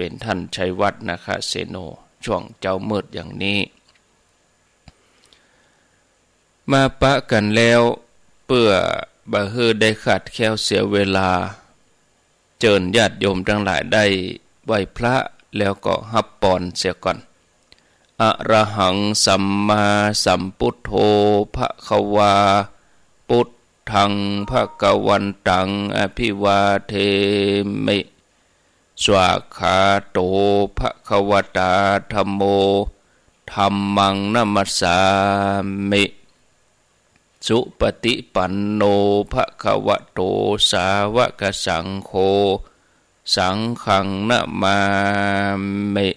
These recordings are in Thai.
เป็นท่านชัยวัฒน์นาคเสโนช่วงเจ้ามืดอย่างนี้มาปะกันแล้วเพื่อบะฮือได้ขาดแคล้วเสียเวลาเจิญญาติโยมทั้งหลายได้ไหว้พระแล้วก็ฮับปอนเสียก่อนอะระหังสัมมาสัมพุทโธภควาพุทธังภควันตังอภิวาเทมิสวากขาโตภควตาธัมโมธัมมังนัมมัสสามิสุปฏิปันโนภควโตสาวกสังโฆสังฆังนะมามิ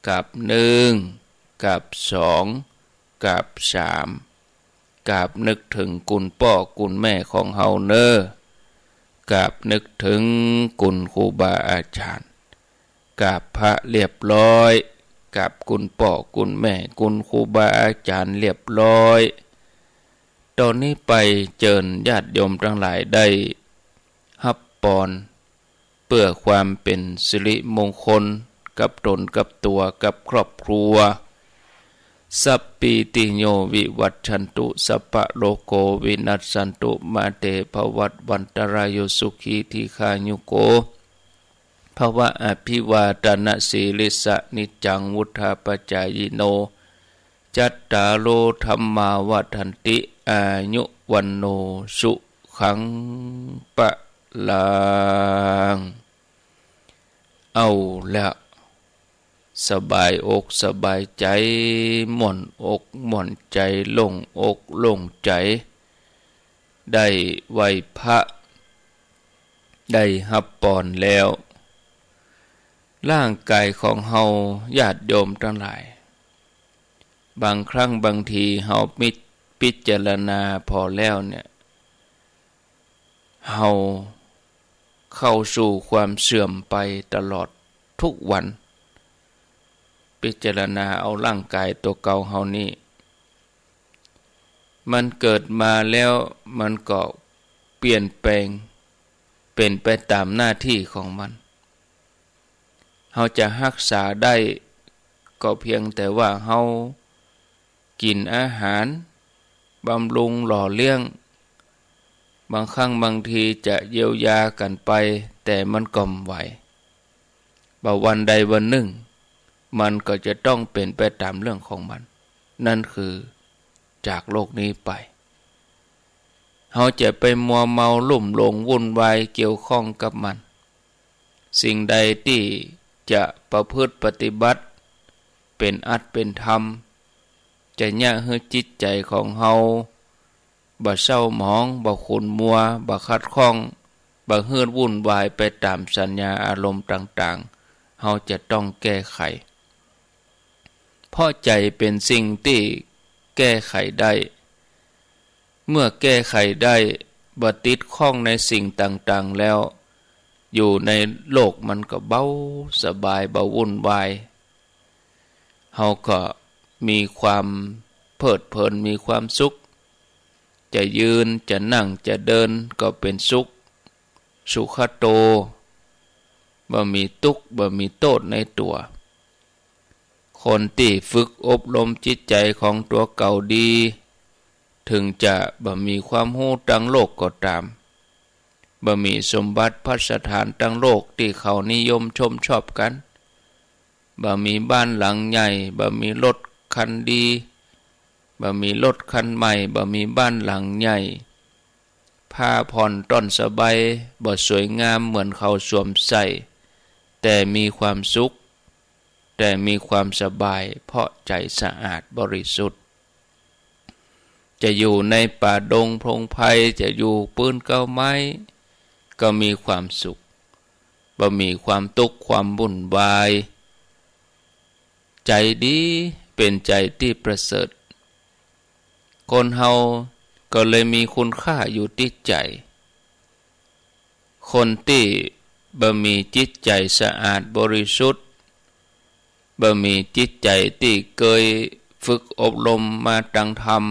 กับหนึ่งกับสองกับสามกับนึกถึงคุณพ่อคุณแม่ของเฮาเนอกับนึกถึงคุณครูบาอาจารย์กับพระเรียบร้อยกับคุณพ่อคุณแม่คุณครูบาอาจารย์เรียบร้อยตอนนี้ไปเจิญญาติโยมทั้งหลายได้ฮับปอนเพื่อความเป็นสิริมงคลกับตนกับตัวกับครอบครัวสัพปิติโยวิวัชชันตุสัพพะโลโกวินัสสันตุมาเตภวัตวันตรายโยสุขีทีฆายุโกภวะอภิวาทนาสีลิสะนิจังวุธาปจายโนจัตตาโลธัมมาวัฏันติอายุวันโนสุขังปะลังเอาละสบายอกสบายใจหม่อนอกหม่อนใจโล่งอกโล่งใจได้ไหว้พระได้ฮับปอนแล้วร่างกายของเฮาญาติโยมทั้งหลายบางครั้งบางทีเฮาพิจารณาพอแล้วเนี่ยเฮาเข้าสู่ความเสื่อมไปตลอดทุกวันพิจารณาเอาร่างกายตัวเก่าเฮานี่มันเกิดมาแล้วมันก็เปลี่ยนแปลงเป็นไปตามหน้าที่ของมันเฮาจะรักษาได้ก็เพียงแต่ว่าเฮากินอาหารบำรุงหล่อเลี้ยงบางครั้งบางทีจะเยียวยากันไปแต่มันก็ไม่ไหวบ่วันใดวันหนึ่งมันก็จะต้องเป็นไปตามเรื่องของมันนั่นคือจากโลกนี้ไปเฮาจะไปมัวเมาลุ่มหลงวุ่นวายเกี่ยวข้องกับมันสิ่งใดที่จะประพฤติปฏิบัติเป็นอัตเป็นธรรมจะย่าให้จิตใจของเฮาบ่เศร้าหมองบ่ขุ่นมัวบ่ขัดข้องบ่เฮือดวุ่นวายไปตามสัญญาอารมณ์ต่างๆเฮาจะต้องแก้ไขเพราะใจเป็นสิ่งที่แก้ไขได้เมื่อแก้ไขได้บ่ติดข้องในสิ่งต่างๆแล้วอยู่ในโลกมันก็เบาสบายบ่วุ่นวายเฮาก็มีความเพลิดเพลินมีความสุขจะยืนจะนั่งจะเดินก็เป็นสุขสุขโตบ่มีทุกข์บ่มีโทษในตัวคนที่ฝึกอบรมจิตใจของตัวเก่าดีถึงจะบ่มีความรู้ทั้งโลกก็ตามบ่มีสมบัติพัสถานทั้งโลกที่เขานิยมชมชอบกันบ่มีบ้านหลังใหญ่บ่มีรถคันดีบ่มีรถคันใหม่บ่มีบ้านหลังใหญ่ผ้าผ่อนต้นสบายบ่สวยงามเหมือนเขาสวมใส่แต่มีความสุขแต่มีความสบายเพราะใจสะอาดบริสุทธิ์จะอยู่ในป่าดงพงไพรจะอยู่ปืนเก้าไม้ก็มีความสุขบ่มีความทุกข์ความวุ่นวายใจดีเป็นใจที่ประเสริฐคนเฮาก็เลยมีคุณค่าอยู่ที่ใจคนที่บ่มีจิตใจสะอาดบริสุทธิ์บ่มีจิตใจที่เคยฝึกอบรมมาตั้งธรรม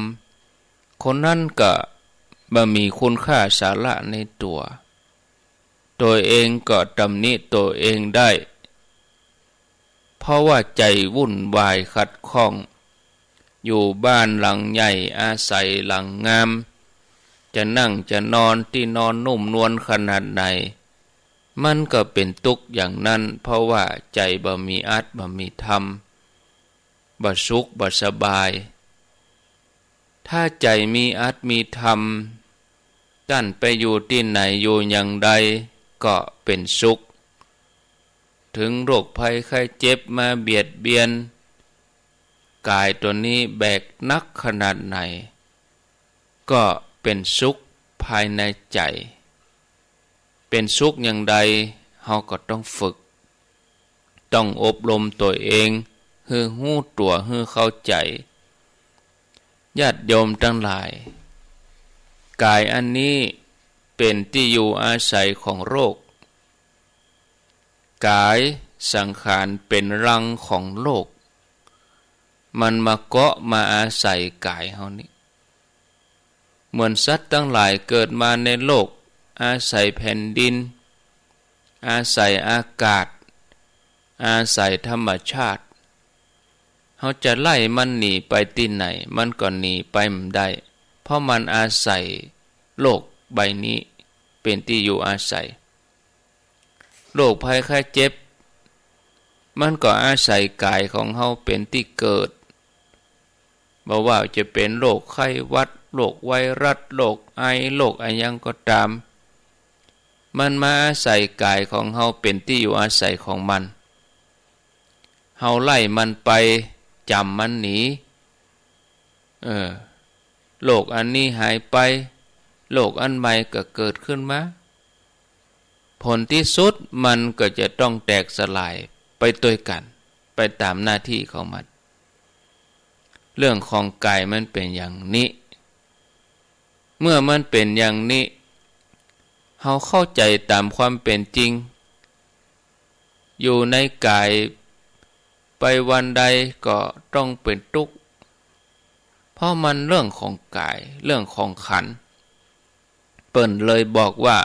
คนนั้นก็บ่มีคุณค่าสาระในตัวเองก็ตำหนิตัวเองได้ เพราะว่าใจวุ่นวายขัดข้องอยู่บ้านหลังใหญ่อาศัยหลังงามจะนั่งจะนอนที่นอนนุ่มนวลขนาดไหนมันก็เป็นทุกข์อย่างนั้นเพราะว่าใจบ่มีอัตบ่มีธรรมบ่สุขบ่สบายถ้าใจมีอัตมีธรรมตั้นไปอยู่ที่ไหนอยู่อย่างใดก็เป็นสุขถึงโรคภัยไข้เจ็บมาเบียดเบียนกายตัวนี้แบกนักขนาดไหนก็เป็นสุขภายในใจเป็นสุขอย่างใดเฮาก็ต้องฝึกต้องอบรมตัวเองให้รู้ตัวให้เข้าใจญาติโยมทั้งหลายกายอันนี้เป็นที่อยู่อาศัยของโรคกายสังขารเป็นรังของโลกมันมาเกาะมาอาศัยกายเฮานี้เหมือนสัตว์ทั้งหลายเกิดมาในโลกอาศัยแผ่นดินอาศัยอากาศอาศัยธรรมชาติเขาจะไล่มันหนีไปที่ไหนมันก็หนีไปไม่ได้เพราะมันอาศัยโลกใบนี้เป็นที่อยู่อาศัยโรคภัยไข้เจ็บมันก็อาศัยกายของเขาเป็นที่เกิดบ่ว่าจะเป็นโรคไข้หวัดโรคไวรัสโรคไอโรคอะไรยังก็ตามมันมาอาศัยกายของเฮาเป็นที่อยู่อาศัยของมันเฮาไล่มันไปจำมันหนีโรคอันนี้หายไปโรคอันใหม่ก็เกิดขึ้นมาผลที่สุดมันก็จะต้องแตกสลายไปด้วยกันไปตามหน้าที่ของมันเรื่องของกายมันเป็นอย่างนี้เมื่อมันเป็นอย่างนี้เฮาเข้าใจตามความเป็นจริงอยู่ในกายไปวันใดก็ต้องเป็นทุกข์เพราะมันเรื่องของกายเรื่องของขันธ์เปิ้นเลยบอกว่า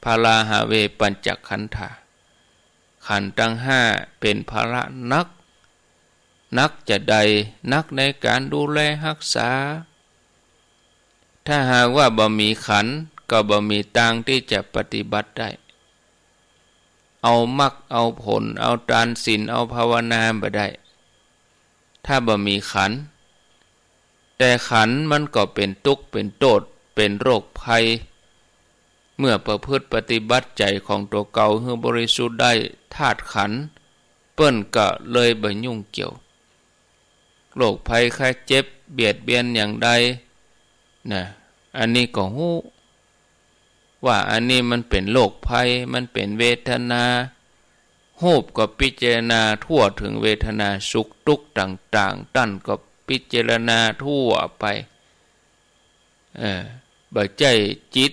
ภาราหาเวปัญจขันธาขันธ์ทั้งห้าเป็นภาระนักจะใดนักในการดูแลรักษาถ้าหากว่าบ่มีขันธ์ก็บ่มีทางที่จะปฏิบัติได้เอามรรคเอาผลเอาทานศีลเอาภาวนาบ่ได้ถ้าบ่มีขันธ์แต่ขันธ์มันก็เป็นทุกข์เป็นโทษเป็นโรคภัยเมื่อประพฤติปฏิบัติใจของตัวเก่าให้บริสุทธิ์ได้ธาตุขันธ์เปิ้นก็เลยบ่ยุ่งเกี่ยวโรคภัยไข้เจ็บเบียดเบียนอย่างใดนะอันนี้ก็ฮู้ว่าอันนี้มันเป็นโรคภัยมันเป็นเวทนาฮู้ก็พิจารณาทั่วถึงเวทนาสุขทุกข์ต่างๆตั้นก็พิจารณาทั่วไปบ่ใจจิต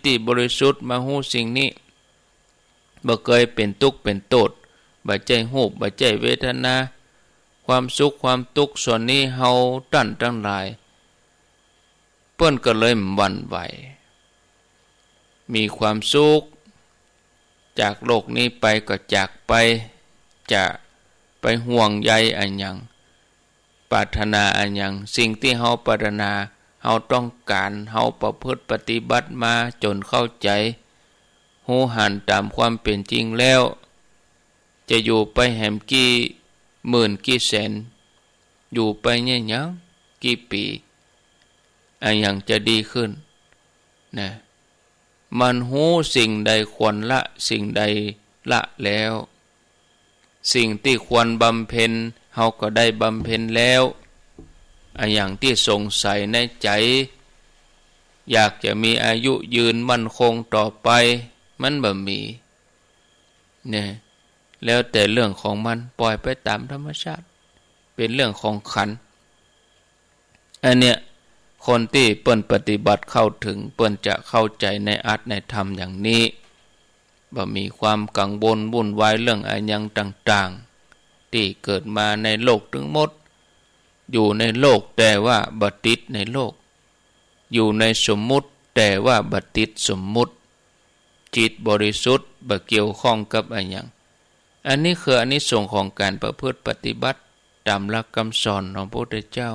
ที่บริสุทธิ์มาฮู้สิ่งนี้บ่เคยเป็นทุกข์เป็นโทษบ่ใจฮู้บ่ใจเวทนาความสุขความทุกข์ส่วนนี้เฮาตั้นทั้งหลายเปิ้นก็เลยหวั่นไหวมีความสุขจากโลกนี้ไปก็จากไปจะไปห่วงใยอันหยังปรารถนาอันหยังสิ่งที่เฮาปรารถนาเฮาต้องการเฮาประพฤติปฏิบัติมาจนเข้าใจรู้หันตามความเป็นจริงแล้วจะอยู่ไปแหมกี่หมื่นกี่แสนอยู่ไปเนี่ยยังกี่ปีอันหยังจะดีขึ้นนะมันหู้สิ่งใดควรละสิ่งใดละแล้วสิ่งที่ควรบำเพ็ญเฮาก็ได้บำเพ็ญแล้วอันอย่างที่สงสัยในใจอยากจะมีอายุยืนมั่นคงต่อไปมันบ่มีเนี่ยแล้วแต่เรื่องของมันปล่อยไปตามธรรมชาติเป็นเรื่องของขันธ์อันเนี้ยคนที่เปิ้นปฏิบัติเข้าถึงเปิ้นจะเข้าใจในอัตในธรรมอย่างนี้บ่มีความกังวลวุ่นวายเรื่องอันยังต่างๆที่เกิดมาในโลกทั้งหมดอยู่ในโลกแต่ว่าบ่ติดในโลกอยู่ในสมมุติแต่ว่าบ่ติดสมมุติจิตบริสุทธิ์บ่เกี่ยวข้องกับอันยัง อันนี้คืออานิสงส์ของการประพฤติปฏิบัติตามหลักคำสอนของพระพุทธเจ้า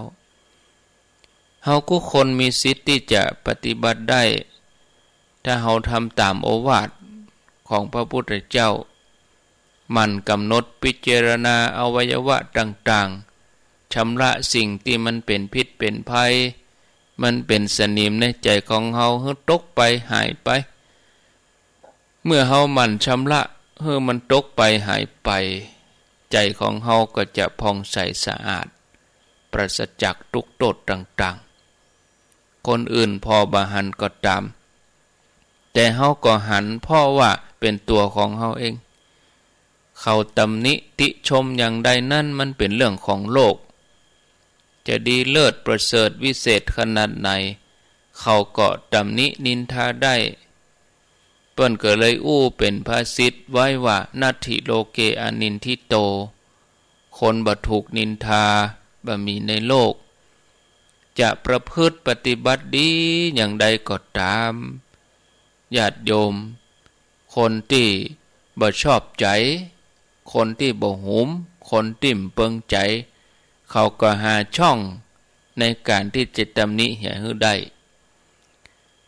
เฮาทุกคนมีสิทธิ์ที่จะปฏิบัติได้ถ้าเฮาทำตามโอวาทของพระพุทธเจ้ามันกำหนดพิจารณาอวัยวะต่างๆชำระสิ่งที่มันเป็นพิษเป็นภัยมันเป็นสนิมในใจของเฮาให้ตกไปหายไปเมื่อเฮามันชำระให้มันตกไปหายไปใจของเฮาก็จะผ่องใสสะอาดปราศจากทุกข์โทษต่างๆคนอื่นพอบาหันก็ตามแต่เฮาก็หันเพราะว่าเป็นตัวของเฮาเองเขาตำหนิติชมอย่างใดนั่นมันเป็นเรื่องของโลกจะดีเลิศประเสริฐวิเศษขนาดไหนเขาก็ตำหนินินทาได้เปิ้นก็เลยเป็นภาษิตไว้ว่านัตถิโลเกอนินทิโตคนบ่ถูกนินทาบ่มีในโลกจะประพฤติปฏิบัติดีอย่างใดก็ตามญาติโยมคนที่บ่ชอบใจคนที่บ่หุมคนที่เปิงใจเขาก็หาช่องในการที่จะตำหนิเหียหือได้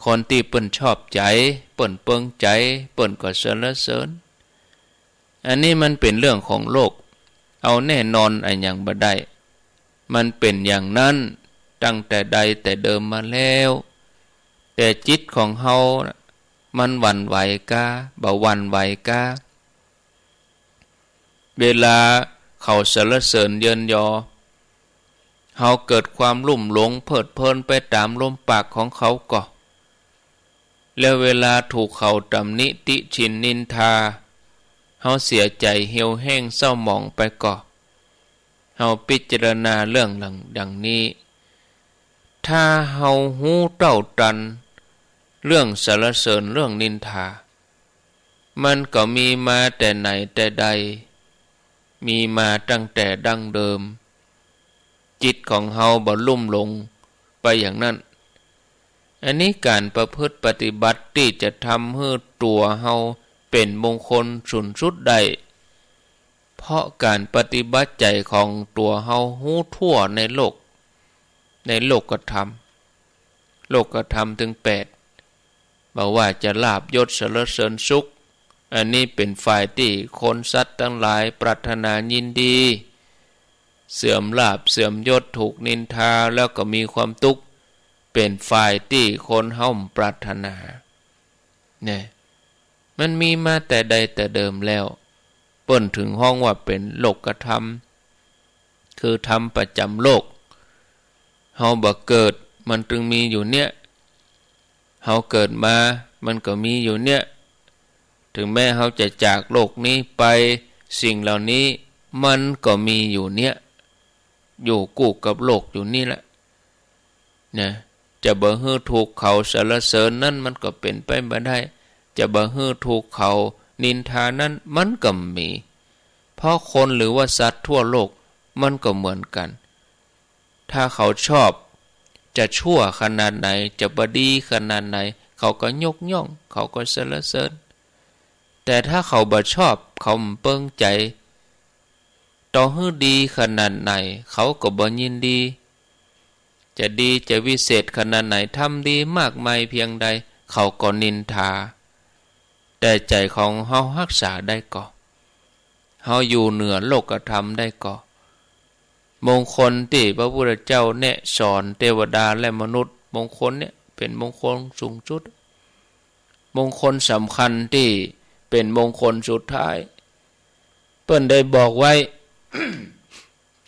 คนที่เปิ้นชอบใจเปิ้นเปิงใจเปิ้นก็สรรเสริญอันนี้มันเป็นเรื่องของโลกเอาแน่นอนอันอย่างบ่ได้มันเป็นอย่างนั้นตั้งแต่ใดแต่เดิมมาแล้วแต่จิตของเฮามันหวั่นไหวกาบ่หวั่นไหวกาเวลาเขาสรรเสริญเยินยอเฮาเกิดความลุ่มหลงเพลิดเพลินไปตามลมปากของเขาก็แล้วเวลาถูกเขาตำหนิติฉินนินทาเฮาเสียใจเหี่ยวแห้งเศร้าหมองไปก็เฮาพิจารณาเรื่องดังนี้ถ้าเฮาหูเต้าตันเรื่องสรรเสริญเรื่องนินทามันก็มีมาแต่ไหนแต่ใดมีมาตั้งแต่ดั้งเดิมจิตของเฮาบ่ลุ่มหลงไปอย่างนั้นอันนี้การประพฤติปฏิบัติที่จะทำให้ตัวเฮาเป็นมงคลสุดสุดได้เพราะการปฏิบัติใจของตัวเฮาหู้ทั่วในโลกธรรมถึง8บอกว่าจะลาภยศสรรเสริญสุขอันนี้เป็นฝ่ายที่คนสัตว์ทั้งหลายปรารถนายินดีเสื่อมลาภเสื่อมยศถูกนินทาแล้วก็มีความทุกข์เป็นฝ่ายที่คนเฮาปรารถนาเนี่ยมันมีมาแต่ใดแต่เดิมแล้วเปิ้นถึงห้องว่าเป็นโลกธรรมคือธรรมประจำโลกเฮาบ่เกิดมันจึงมีอยู่เนี่ยเฮาเกิดมามันก็มีอยู่เนี่ยถึงแม้เฮาจะจากโลกนี้ไปสิ่งเหล่านี้มันก็มีอยู่เนี่ยอยู่คู่กับโลกอยู่นี่แหละนะจะบ่ฮื้อถูกเขาสรรเสริญนั้นมันก็เป็นไปบ่ได้จะบ่ฮื้อถูกเขานินทานั้นมันก็มีเพราะคนหรือว่าสัตว์ทั่วโลกมันก็เหมือนกันถ้าเขาชอบจะชั่วขนาดไหนจะบ่ดีขนาดไหนเขาก็ยกย่องเขาก็สรรเสริญแต่ถ้าเขาบ่ชอบเขาเปิงใจต่อให้ดีขนาดไหนเขาก็บ่ยินดีจะดีจะวิเศษขนาดไหนทำดีมากมายเพียงใดเขาก็นินทาแต่ใจของเฮารักษาได้ก็เฮาอยู่เหนือโลกธรรมได้ก็มงคลที่พระพุทธเจ้าแนะสอนเทวดาและมนุษย์มงคลเนี่ยเป็นมงคลสูงสุดมงคลสำคัญที่เป็นมงคลสุดท้ายเปิ้นได้บอกไว้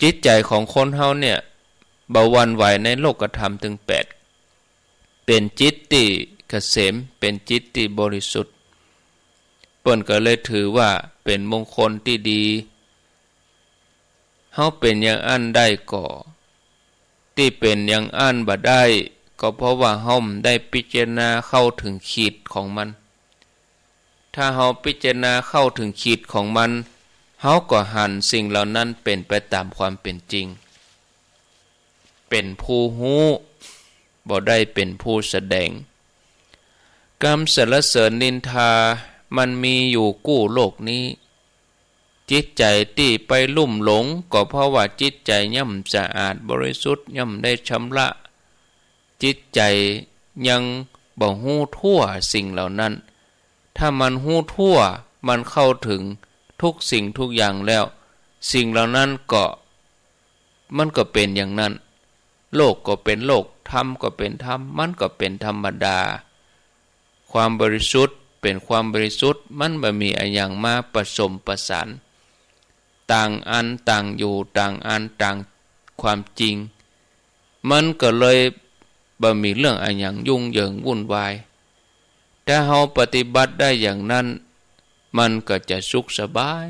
จิตใจของคนเฮาเนี่ยบ่หวั่นไหวในโลกธรรมถึง8เป็นจิตที่เกษมเป็นจิตที่บริสุทธิ์เปิ้นก็เลยถือว่าเป็นมงคลที่ดีเฮาเป็นอย่างอันได้ก็ที่เป็นอย่างอันบ่ได้ก็เพราะว่าเฮาได้พิจารณาเข้าถึงขีดของมันถ้าเฮาพิจารณาเข้าถึงขีดของมันเฮาก็หันสิ่งเหล่านั้นเป็นไปตามความเป็นจริงเป็นผู้ฮู้บ่ได้เป็นผู้แสดงกรรมสรรเสริญนินทามันมีอยู่กู้โลกนี้ จิตใจที่ไปลุ่มหลงก็เพราะว่าจิตใจย่อมสะอาดบริสุทธิ์ย่อมได้ชำระจิตใจยังบ่ฮู้ทั่วสิ่งเหล่านั้นถ้ามันฮู้ทั่วมันเข้าถึงทุกสิ่งทุกอย่างแล้วสิ่งเหล่านั้นมันก็เป็นอย่างนั้นโลกก็เป็นโลกธรรมก็เป็นธรรมมันก็เป็นธรรมดาความบริสุทธิ์เป็นความบริสุทธิ์มันบ่มีอะไรอย่างมาผสมประสานต่างอันต่างอยู่ต่างอันต่างความจริงมันก็เลยบ่มีเรื่องอะไรอย่างยุ่งเหยิงวุ่นวายถ้าเราปฏิบัติได้อย่างนั้นมันก็จะสุขสบาย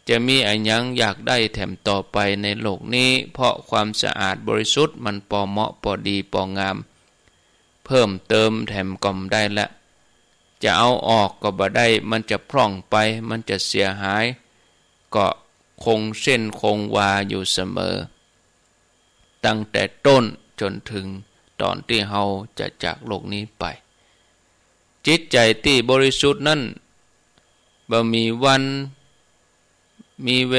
จะมีอะไรอย่างอยากได้แถมต่อไปในโลกนี้เพราะความสะอาดบริสุทธิ์มันพอเหมาะพอดีพองามเพิ่มเติมแถมก็มได้ละจะเอาออกก็บ่ได้มันจะพร่องไปมันจะเสียหายก็คงเส้นคงวาอยู่เสมอตั้งแต่ต้นจนถึงตอนที่เราจะจากโลกนี้ไปจิตใจที่บริสุทธิ์นั้นบ่มีวันมีเ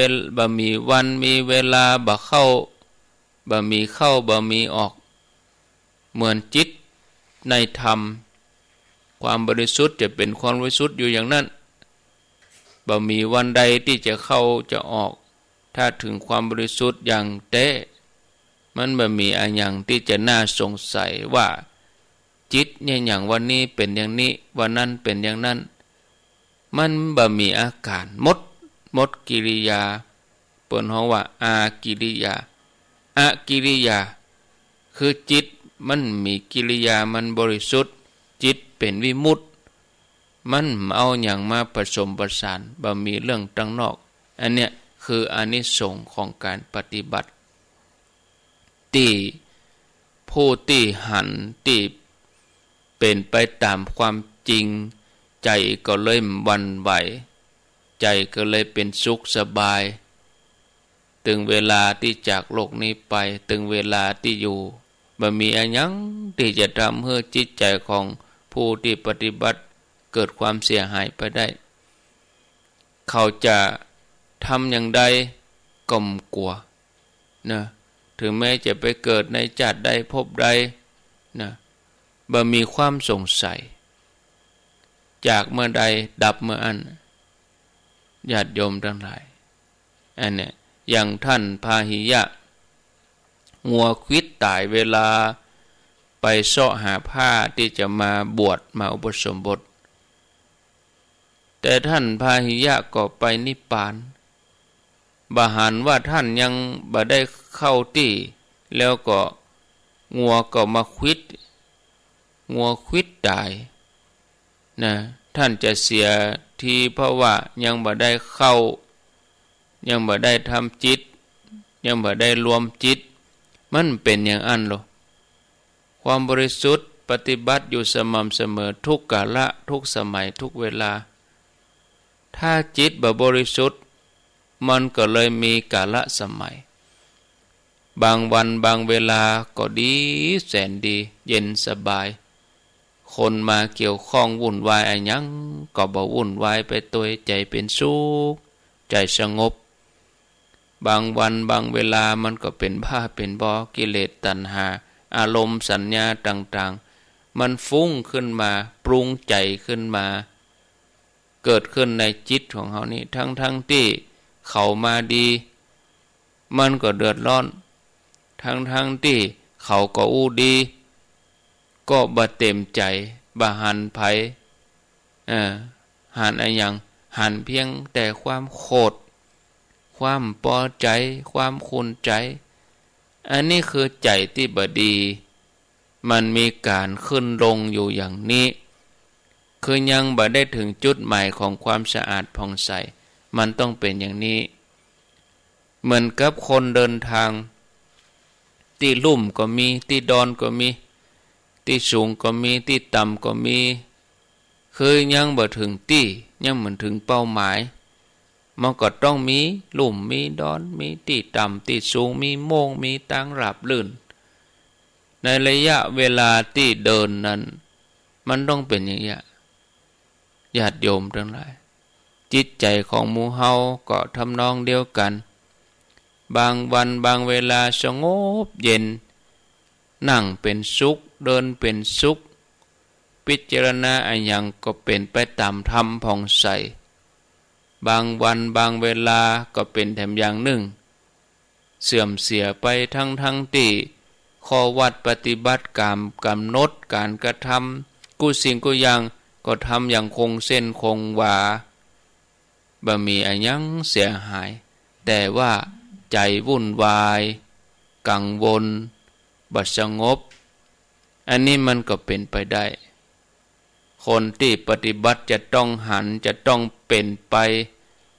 วลาบ่เข้าบ่มีเข้าบ่มีออกเหมือนจิตในธรรมความบริสุทธิ์จะเป็นความบริสุทธิ์อยู่อย่างนั้นบ่มีวันใดที่จะเข้าจะออกถ้าถึงความบริสุทธิ์อย่างเต้มันบ่มีอะไรอย่างที่จะน่าสงสัยว่าจิตเนี่ยอย่างวันนี้เป็นอย่างนี้วันนั้นเป็นอย่างนั้นมันบ่มีอาการหมดกิริยาเปิ้นเฮาว่าอากิริยาอะกิริยาคือจิตมันมีกิริยามันบริสุทธิ์จิตเป็นวิมุตติมันเอาอย่างมาผสมประสานบ่มีเรื่องตั้งนอกอันเนี้ยคืออานิสงส์ของการปฏิบัติที่ผู้ที่หันที่เป็นไปตามความจริงใจก็เลยหวั่นไหวใจก็เลยเป็นสุขสบายถึงเวลาที่จากโลกนี้ไปถึงเวลาที่อยู่บ่มีอะไรหยังที่จะทำให้จิตใจของผู้ที่ปฏิบัติเกิดความเสียหายไปได้เขาจะทำอย่างใดก็ไม่กลัวนะถึงแม้จะไปเกิดในชาติใดภพใดนะบ่มีความสงสัยจากเมื่อใดดับเมื่อนั้นญาติโยมทั้งหลายอันเนี้ยอย่างท่านพาหิยะงัวควิดตายเวลาไปเสาะหาผ้าที่จะมาบวชมาอุปสมบทแต่ท่านพาหิยะก็ไปนิพพานบาหันว่าท่านยังบ่ได้เข้าที่แล้วก็งัวก็มาควิดตายนะท่านจะเสียทีเพราะว่ายังบ่ได้เข้ายังบ่ได้ทำจิตยังบ่ได้รวมจิตมันเป็นอย่างอันหรอความบริสุทธิ์ปฏิบัติอยู่สม่ำเสมอทุกกาลทุกสมัยทุกเวลาถ้าจิตบ่บริสุทธิ์มันก็เลยมีกาลสมัยบางวันบางเวลาก็ดีแสนดีเย็นสบายคนมาเกี่ยวข้องวุ่นวายอะไรหยังก็บ่วุ่นวายไปตัวใจเป็นสุขใจสงบบางวันบางเวลามันก็เป็นบ้าเป็นบอกิเลสตัณหาอารมณ์สัญญาต่างๆมันฟุ้งขึ้นมาปรุงใจขึ้นมาเกิดขึ้นในจิตของเขานี่ทั้งที่เขามาดีมันก็เดือดร้อนทั้งที่เขาก็อู้ดีก็บ่เต็มใจบ่หันไผหันอะไรอย่างหันเพียงแต่ความโกรธความพอใจความขุ่นใจอันนี้คือใจที่บ่ดีมันมีการขึ้นลงอยู่อย่างนี้คือยังบ่ได้ถึงจุดหมายของความสะอาดผ่องใสมันต้องเป็นอย่างนี้เหมือนกับคนเดินทางที่ลุ่มก็มีที่ดอนก็มีที่สูงก็มีที่ต่ำก็มีคือยังบ่ถึงที่ยังบ่ถึงเป้าหมายมันก็ต้องมีลุ่มมีดอนมีที่ต่ำที่สูงมีโมงมีทางราบรื่นในระยะเวลาที่เดินนั้นมันต้องเป็นอย่างนี้ญาติโยมทั้งหลายจ จิตใจของหมู่เฮาก็ทำนองเดียวกันบางวันบางเวลาสงบเย็นนั่งเป็นสุขเดินเป็นสุขพิจารณาอันยังก็เป็นไปตามธรรมผ่องใสบางวันบางเวลาก็เป็นแถมอย่างหนึ่งเสื่อมเสียไปทั้งที่ข้อวัดปฏิบัติกำหนดการกระทำกู้สิ่งกู้อย่างก็ทำอย่างคงเส้นคงวาบ่มีอันยังเสียหายแต่ว่าใจวุ่นวายกังวลบ่สงบอันนี้มันก็เป็นไปได้คนที่ปฏิบัติจะต้องหันจะต้องเป็นไป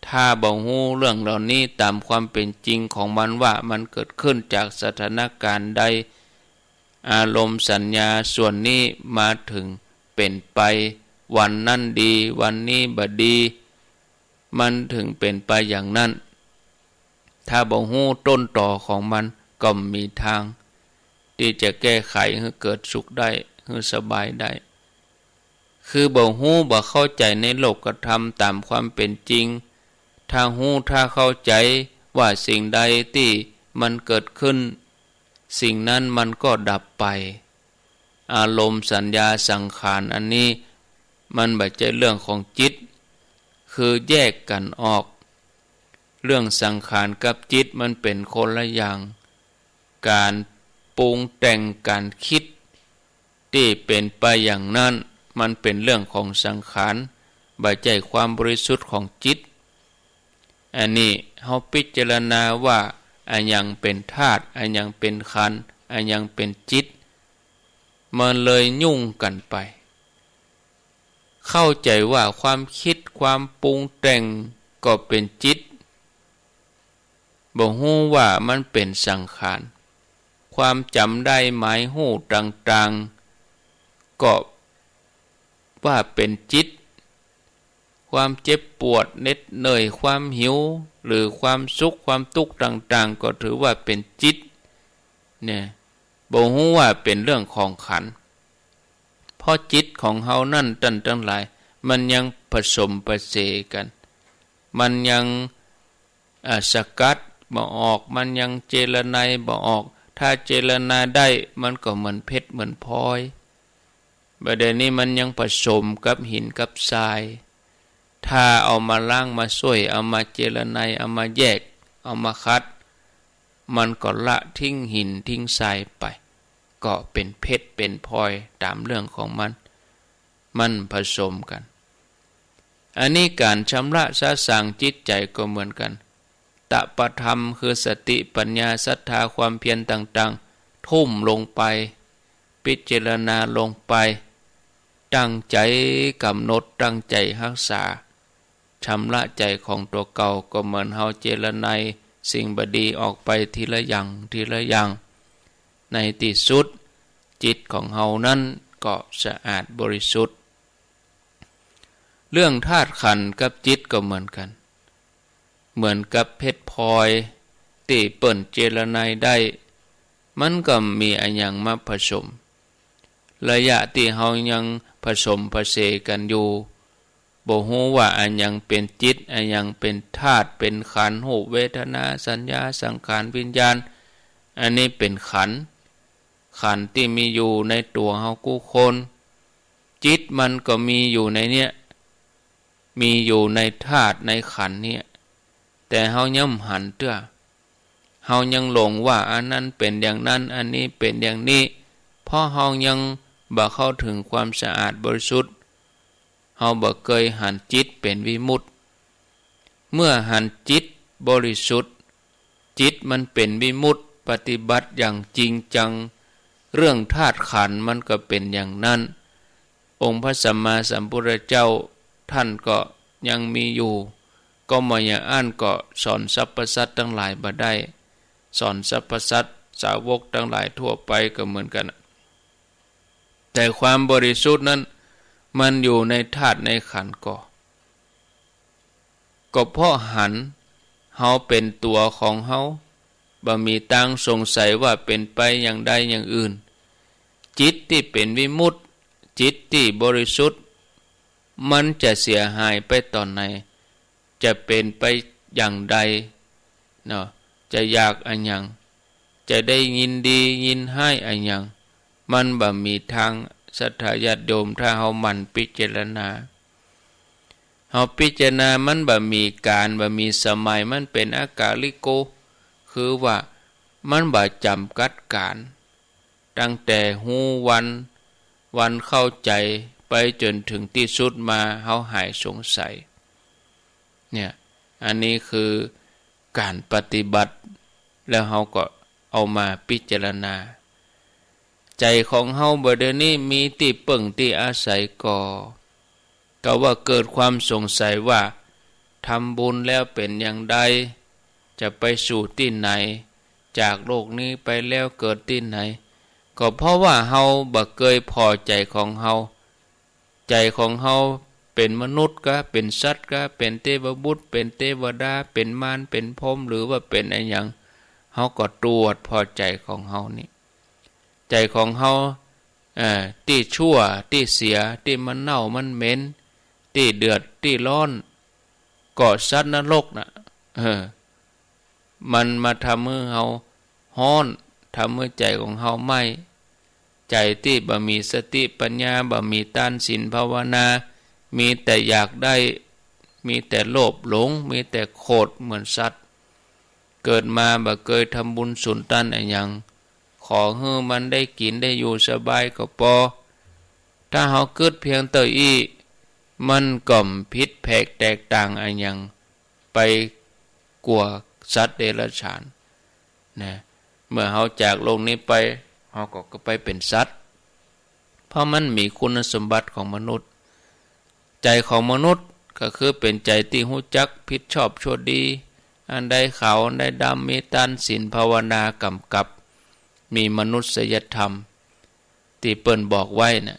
ถ้าบ่ฮู้เรื่องเหล่านี้ตามความเป็นจริงของมันว่ามันเกิดขึ้นจากสถานการณ์ใดอารมณ์สัญญาส่วนนี้มาถึงเป็นไปวันนั้นดีวันนี้บ่ดีมันถึงเป็นไปอย่างนั้นถ้าบ่ฮู้ต้นตอของมันก็มีทางที่จะแก้ไขให้เกิดสุขได้ให้สบายได้คือบ่ฮู้บ่เข้าใจในโลกธรรมตามความเป็นจริงถ้าฮู้ถ้าเข้าใจว่าสิ่งใดที่มันเกิดขึ้นสิ่งนั้นมันก็ดับไปอารมณ์สัญญาสังขารอันนี้มันบ่ใช่เรื่องของจิตคือแยกกันออกเรื่องสังขารกับจิตมันเป็นคนละอย่างการปรุงแต่งการคิดที่เป็นไปอย่างนั้นมันเป็นเรื่องของสังขารบ่ใช่ความบริสุทธิ์ของจิตอันนี้เฮาพิจารณาว่าอันยังเป็นธาตุอันยังเป็นขันธ์อันยังเป็นจิตมันเลยยุ่งกันไปเข้าใจว่าความคิดความปรุงแต่งก็เป็นจิตบ่ฮู้ว่ามันเป็นสังขารความจำได้หมายฮู้ต่างๆก็ว่าเป็นจิตความเจ็บปวดเหน็ดเหนื่อยความหิวหรือความสุขความทุกข์ต่างๆก็ถือว่าเป็นจิตเนี่ยบ่ฮู้ว่าเป็นเรื่องของขันธ์เพราะจิตของเฮานั่นทั้งหลายมันยังผสมประเสกันมันยังสกัดบ่ออกมันยังเจรไนบ่ออกถ้าเจรไนได้มันก็เหมือนเพชรเหมือนพลอยประเดี๋ยวนี้มันยังผสมกับหินกับทรายถ้าเอามาล้างมาช่วยเอามาเจรไนเอามาแยกเอามาคัดมันก็ละทิ้งหินทิ้งทรายไปก็เป็นเพชรเป็นพลอยตามเรื่องของมันผสมกันอันนี้การชำระสะสางจิตใจก็เหมือนกันตปธรรมคือสติปัญญาศรัทธาความเพียรต่างๆทุ่มลงไปพิจารณาลงไปตั้งใจกำหนดตั้งใจรักษาชำระใจของตัวเก่าก็เหมือนเฮาเจรไนสิ่งบดีออกไปทีละอย่างทีละอย่างในที่สุดจิตของเฮานั้นก็สะอาดบริสุทธิ์เรื่องธาตุขันธ์กับจิตก็เหมือนกันเหมือนกับเพชรพลอยที่เปิ้นเจรไนได้มันก็มีอันยังมาผสมระยะที่เฮายังผสมผสานกันอยู่บ่ฮู้ว่าอันยังเป็นจิตอันยังเป็นธาตุเป็นขันธ์รูปเวทนาสัญญาสังขารวิญญาณอันนี้เป็นขันธ์ที่มีอยู่ในตัวเฮากู้คนจิตมันก็มีอยู่ในเนี้ยมีอยู่ในธาตุในขันธ์เนี่ยแต่เฮาย่ำหันเตื้อเฮายังหลงว่าอันนั้นเป็นอย่างนั้นอันนี้เป็นอย่างนี้เพราะเฮายังบ่เข้าถึงความสะอาดบริสุทธิ์เฮาบ่เคยหันจิตเป็นวิมุตติเมื่อหันจิตบริสุทธิ์จิตมันเป็นวิมุตติปฏิบัติอย่างจริงจังเรื่องธาตุขันธ์มันก็เป็นอย่างนั้นองค์พระสัมมาสัมพุทธเจ้าท่านก็ยังมีอยู่ก็มาอย่างอ่านก็สอนสรรพสัตว์ทั้งหลายบ่ได้สอนสรรพสัตว์สาวกทั้งหลายทั่วไปก็เหมือนกันแต่ความบริสุทธิ์นั้นมันอยู่ในธาตุในขันธ์ก็เพราะหันเฮาเป็นตัวของเฮาบ่มีตั้งสงสัยว่าเป็นไปอย่างใดอย่างอื่นจิตที่เป็นวิมุตติจิตที่บริสุทธิ์มันจะเสียหายไปตอนไหน จะเป็นไปอย่างใดเนาะจะอยากอันยังจะได้ยินดียินให้อันยังมันบ่มีทางศรัทธาญาติโยมถ้าเฮามันพิจารณาเฮาพิจารณามันบ่มีการบ่มีสมัยมันเป็นอากาลิโกคือว่ามันบ่จำกัดการตั้งแต่ฮู้วันเข้าใจไปจนถึงที่สุดมาเฮาหายสงสัยเนี่ยอันนี้คือการปฏิบัติแล้วเฮาก็เอามาพิจารณาใจของเฮาบ่เดี๋ยวนี้มีที่ปึ้งที่อาศัยก็ว่าเกิดความสงสัยว่าทำบุญแล้วเป็นอย่างใดจะไปสู่ที่ไหนจากโลกนี้ไปแล้วเกิดที่ไหนก็เพราะว่าเฮาบ่เคยพอใจของเฮาใจของเฮาเป็นมนุษย์ก็เป็นสัตว์ก็เป็นเทวบุตรเป็นเทวดาเป็นมารเป็นพรหมหรือว่าเป็นอะไรอย่างเฮาก็ตรวจพอใจของเฮานี่ใจของเฮาที่ชั่วที่เสียที่มันเน่ามันเหม็นที่เดือดที่ร้อนก็สัตว์นรกน่ะมันมาทำให้เฮาฮ้อนทำให้ใจของเฮาไหม้ใจที่บ่มีสติปัญญาบ่มีต้านศีลภาวนามีแต่อยากได้มีแต่โลภหลงมีแต่โคตรเหมือนสัตว์เกิดมาบ่เคยทำบุญสุนตันอะไรอย่างขอให้มันได้กินได้อยู่สบายก็พอถ้าเฮาเกิดเพียงเตอีมันก่อมผิดแผกแตกต่างอะไรอย่างไปกว่าสัตว์เดรัจฉานนะเมื่อเฮาจากโลกนี้ไปเฮาก็ไปเป็นสัตว์เพราะมันมีคุณสมบัติของมนุษย์ใจของมนุษย์ก็คือเป็นใจที่รู้จักผิดชอบชั่วดีอันใดขาวอันใดดำมีต้านศีลภาวนากำกับมีมนุษยธรรมที่เปิ้นบอกไว้นะ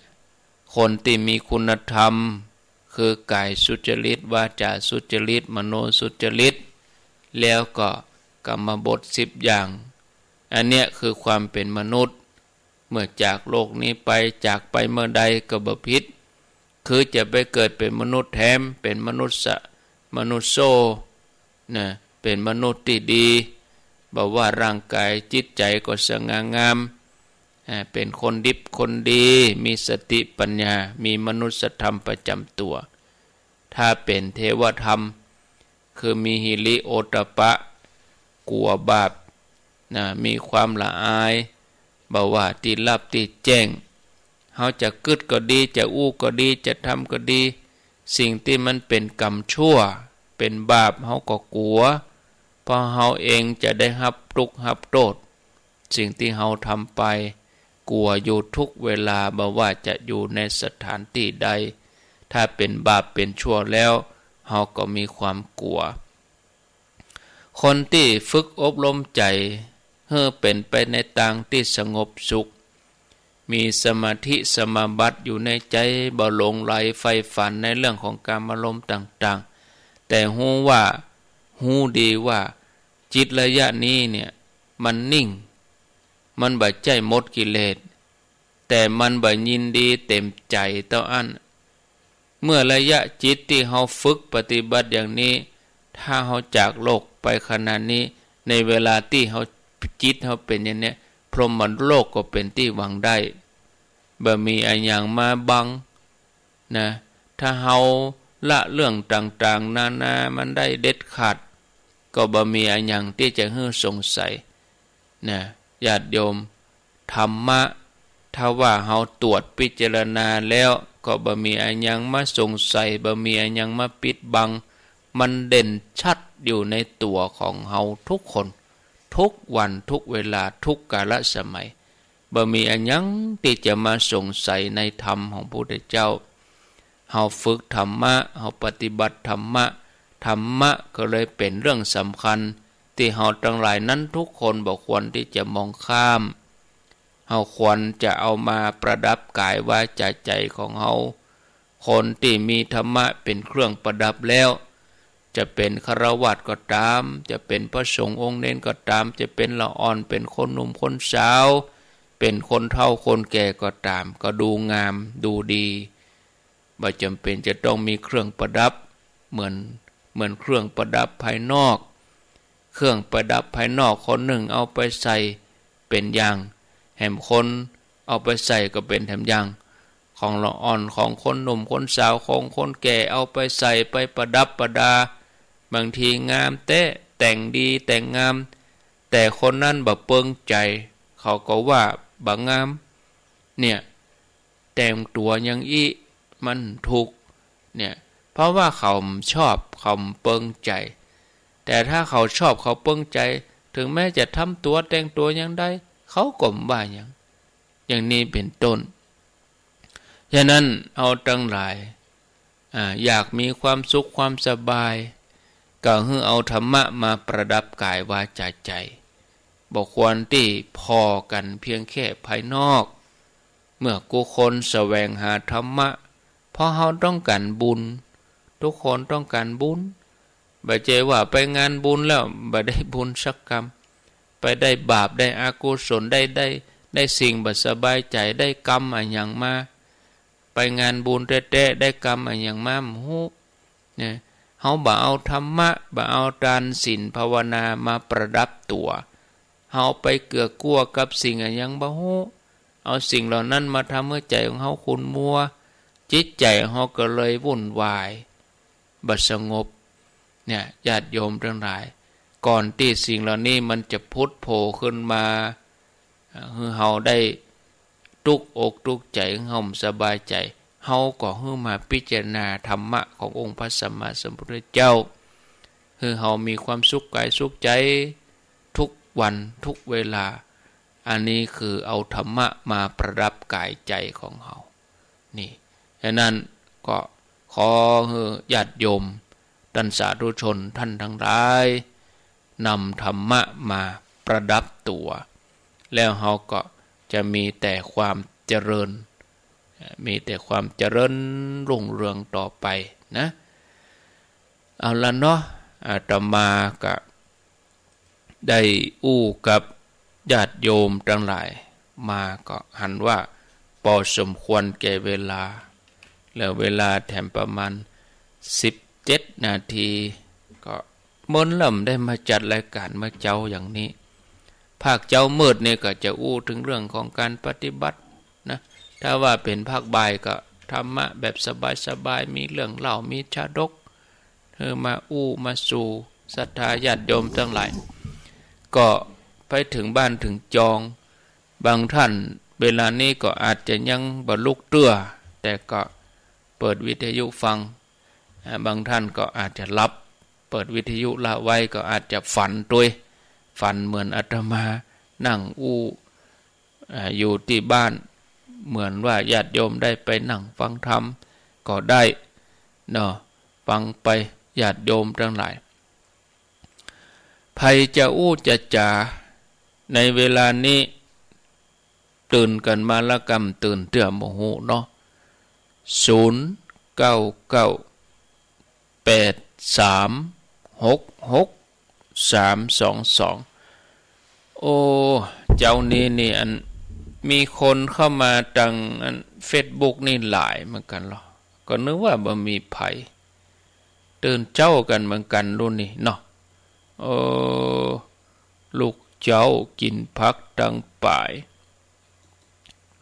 คนที่มีคุณธรรมคือกายสุจริตวาจาสุจริตมโนสุจริตแล้วก็กรรมบท10อย่างอันเนี้ยคือความเป็นมนุษย์เมื่อจากโลกนี้ไปจากไปเมื่อใดก็บ่ผิดคือจะไปเกิดเป็นมนุษย์แถมเป็นมนุษย์โซนะเป็นมนุษย์ที่ดีบอกว่าร่างกายจิตใจก็สง่างามเป็นคนดิบคนดีมีสติปัญญามีมนุษยธรรมประจำตัวถ้าเป็นเทวธรรมคือมีหิริโอตตัปปะกลัวบาปนะมีความละอายบอกว่าที่ลับที่แจ้งเฮาจะกึดก็ดีจะอู้ก็ดีจะทำก็ดีสิ่งที่มันเป็นกรรมชั่วเป็นบาปเฮาก็กลัวเพราะเฮาเองจะได้รับทุกข์รับโทษสิ่งที่เฮาทำไปกลัวอยู่ทุกเวลาบ่ว่าจะอยู่ในสถานที่ใดถ้าเป็นบาปเป็นชั่วแล้วเฮาก็มีความกลัวคนที่ฝึกอบรมใจให้เป็นไปในทางที่สงบสุขมีสมาธิสมาบัติอยู่ในใจบ่หลงไหลใฝ่ฝันในเรื่องของการอารมณ์ต่างๆแต่ฮู้ดีว่าจิตระยะนี้เนี่ยมันนิ่งมันบ่ใจหมดกิเลสแต่มันบ่ยินดีเต็มใจเท่าอันเมื่อระยะจิตที่เฮาฝึกปฏิบัติอย่างนี้ถ้าเฮาจากโลกไปขนาดนี้ในเวลาที่เฮาจิตเฮาเป็นอย่างนี้พรหมโลกก็เป็นที่หวังได้บ่มีอันอย่างมาบังนะถ้าเฮาละเรื่องต่างๆนานามันได้เด็ดขาดก็บ่มีอันอย่างที่จะให้สงสัยนะญาติโยมธรรมะถ้าว่าเฮาตรวจพิจารณาแล้วก็บ่มีอันอย่างมาสงสัยบ่มีอันอย่างมาปิดบังมันเด่นชัดอยู่ในตัวของเฮาทุกคนทุกวันทุกเวลาทุกกาลสมัยบ่มีอันยังที่จะมาสงสัยในธรรมของพระพุทธเจ้าเฮาฝึกธรรมะเฮาปฏิบัติธรรมะก็เลยเป็นเรื่องสำคัญที่เฮาทั้งหลายนั้นทุกคนบ่ควรที่จะมองข้ามเฮาควรจะเอามาประดับกายวาจาใจของเฮาคนที่มีธรรมะเป็นเครื่องประดับแล้วจะเป็นฆราวาสก็ตามจะเป็นพระสงฆ์องค์เน้นก็ตามจะเป็นละอ่อนเป็นคนหนุ่มคนสาวเป็นคนเฒ่าคนแก่ก็ตามก็ดูงามดูดีบ่จำเป็นจะต้องมีเครื่องประดับเหมื เหมือนเครื่องประดับภายนอกเครื่องประดับภายนอกคนหนึ่งเอาไปใส่เป็นอย่างแหมคนเอาไปใส่ก็เป็นแถมอย่างของละอ่อนของคนหนุ่มคนสาวของคนแก่เอาไปใส่ไปประดับประดาบางทีงามเต๊ะแต่งดีแต่งงามแต่คนนั้นบ่เปิงใจเขาก็ว่าบ่งามเนี่ยแต่งตัวอย่างอีมันถูกเนี่ยเพราะว่าเขาชอบเขาเปิงใจแต่ถ้าเขาชอบเขาเปิงใจถึงแม้จะทำตัวแต่งตัวอย่างใดเขาก็บ่อย่างนี้เป็นต้นฉะนั้นเอาทั้งหลายอยากมีความสุขความสบายก็ให้เอาธรรมะมาประดับกายวาจาใจบ่ควรที่พอกันเพียงแค่ภายนอกเมื่อกูคนแสวงหาธรรมะเพราะเขาต้องการบุญทุกคนต้องการบุญบ่ใช่ว่าไปงานบุญแล้วบ่ได้บุญสักกรรมไปได้บาปได้อกุศลได้สิ่งบ่สบายใจได้กรรมอะไรอย่างมาไปงานบุญแท้ๆได้กรรมอะไรอย่างมาฮู้เนี่ยเฮาบ่เอาธรรมะบ่เอาทานศีลภาวนามาประดับตัวเฮาไปเกื้อกูลกับสิ่งอะไรอย่างบ่ฮู้เอาสิ่งเหล่านั้นมาทำให้ใจของเฮาขุ่นมัวจิตใจเฮาก็เลยวุ่นวายบ่สงบเนี่ยญาติโยมทั้งหลายก่อนที่สิ่งเหล่านี้มันจะพุทธโผล่ขึ้นมาให้เฮาได้ทุกอกทุกใจเฮาสบายใจเฮาก็ให้มาพิจารณาธรรมะขององค์พระสัมมาสัมพุทธเจ้าให้เฮามีความสุขกายสุขใจทุกวันทุกเวลาอันนี้คือเอาธรรมะมาประดับกายใจของเฮานี่ฉะนั้นก็ขอให้ญาติโยมท่านสาธุชนท่านทั้งหลายนำธรรมะมาประดับตัวแล้วเฮาก็จะมีแต่ความเจริญมีแต่ความเจริญรุ่งเรืองต่อไปนะเอาละเนาะอาตมาก็ได้อู้กับญาติโยมทั้งหลายมาก็หันว่าพอสมควรแก่เวลาแล้วเวลาแถมประมาณ17 นาทีก็มนลำได้มาจัดรายการมาเจ้าอย่างนี้ภาคเจ้ามืดเนี่ยก็จะอู้ถึงเรื่องของการปฏิบัตินะถ้าว่าเป็นภาคบ่ายก็ธรรมะแบบสบายๆมีเรื่องเล่ามีชาดกมาอู้มาสู่ศรัทธาญาติโยมทั้งหลายก็ไปถึงบ้านถึงจองบางท่านเวลานี้ก็อาจจะยังบ่ลุกเตื้อแต่ก็เปิดวิทยุฟังบางท่านก็อาจจะหลับเปิดวิทยุละไว้ก็อาจจะฝันด้วยฝันเหมือนอาตมานั่งอู้อยู่ที่บ้านเหมือนว่าญาติโยมได้ไปนั่งฟังธรรมก็ได้เนาะฟังไปญาติโยมทั้งหลายภัยจะอู้จะจ่าในเวลานี้ตื่นกันมาละกำตื่นเตื่อโมโหเนาะ0998366322โอ้เจ้านี้นี่อันมีคนเข้ามาตังอัน Facebook นี่หลายเหมือนกันหรอก็นึกว่าบ่มีภัยตื่นเจ้ากันเหมือนกันรุ่นนี้เนาะลูกเจ้ากินผักตังป่าย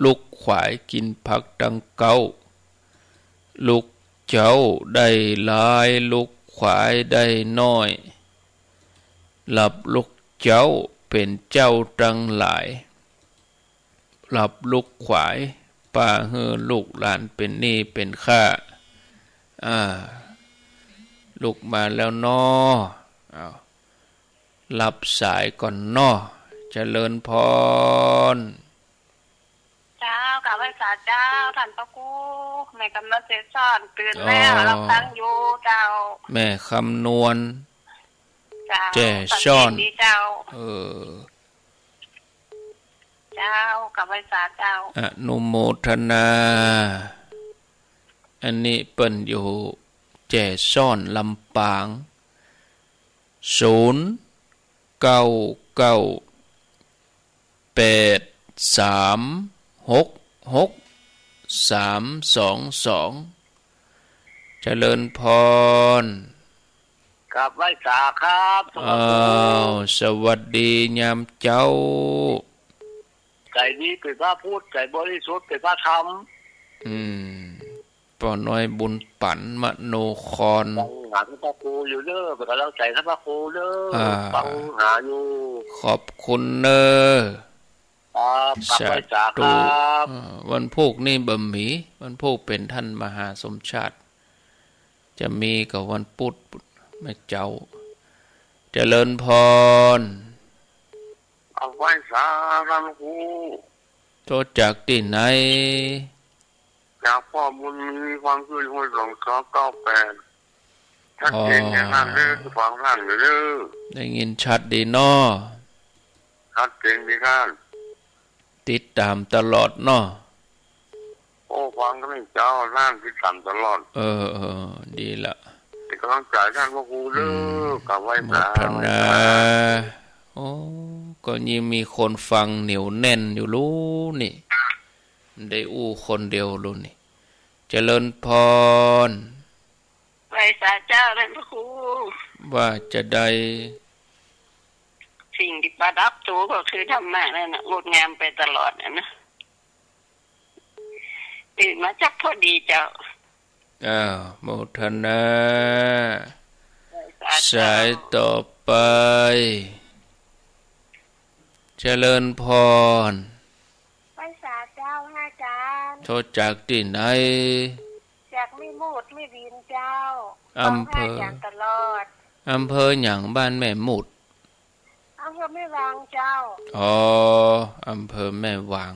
ลูกขวายกินผักตังเก้าลูกเจ้าได้หลายลูกขวายได้น้อยหลับลูกเจ้าเป็นเจ้าตังหลายหลับลูกขวายป้าเฮือลูกหลานเป็นหนี้เป็นข้าลูกมาแล้วน้อรับสายก่อนน้อเจริญพรเจ้ากลับไปศาลเจ้าท่านพระครูแม่กำนันเสซ่อนตื่นแล้วรับฟังอยู่เจ้าแม่คำนวณเจ้าซ่อนเจ้าเจ้ากลับไปศาลเจ้าอนุโมทนาอันนี้เปิ้นอยู่แจ่ซ่อนลำปาง0998366322เจริญพร กับไหว้สาครับอ้าวสวัสดียามเจ้าใจนี้เป็นพระพุทธใจบริสุทธิ์เป็นพระธรรมป่อน้อยบุญปันมโนครฟังหาพระครูอยู่เด้อเป็นกำลังใจท่านพระครูเด้อฟังหาอยู่ขอบคุณเนอครับกับไหว้สาครับวันพุกนี่บะหมี่วันพุกเป็นท่านมหาสมชาติจะมีกับวันพุธแม่เจ้าเจริญพรเอาไหว้สาพระครูโทษจากที่ไหนจากพ่อบุญมีความช่วยเหลือ2298ชัดเจนอย่างนั้นเลยฟังท่านเลยได้ยินชัดดีน้อชัดเจนดีครับติดตามตลอดน้อโอ้ฟังก็ไม่เจ้าท่านติดตามตลอดดีละเป็นกำลังใจท่านพระครูเด้อกับไหว้สาโอ้ก็ยังมีคนฟังเหนียวแน่นอยู่รู้นี่ได้อู้คนเดียวรู้นี่เจริญพรไหว้สาเจ้าท่านพระครูว่าจะได้สิ่งที่ประดับตัวก็คือธรรมะนั่นน่ะงดงามไปตลอดนะตื่นมาจักพอดีเจ้าโมทนาสายต่อไปเจริญพรไหว้สาเจ้าอาจารย์โทษจากที่ไหนจากไม่มูดไม่วินเจ้าอำเภอตลอดอำเภอหยังบ้านแม่มุดอำเภอแม่วางเจ้าอำเภอแม่วาง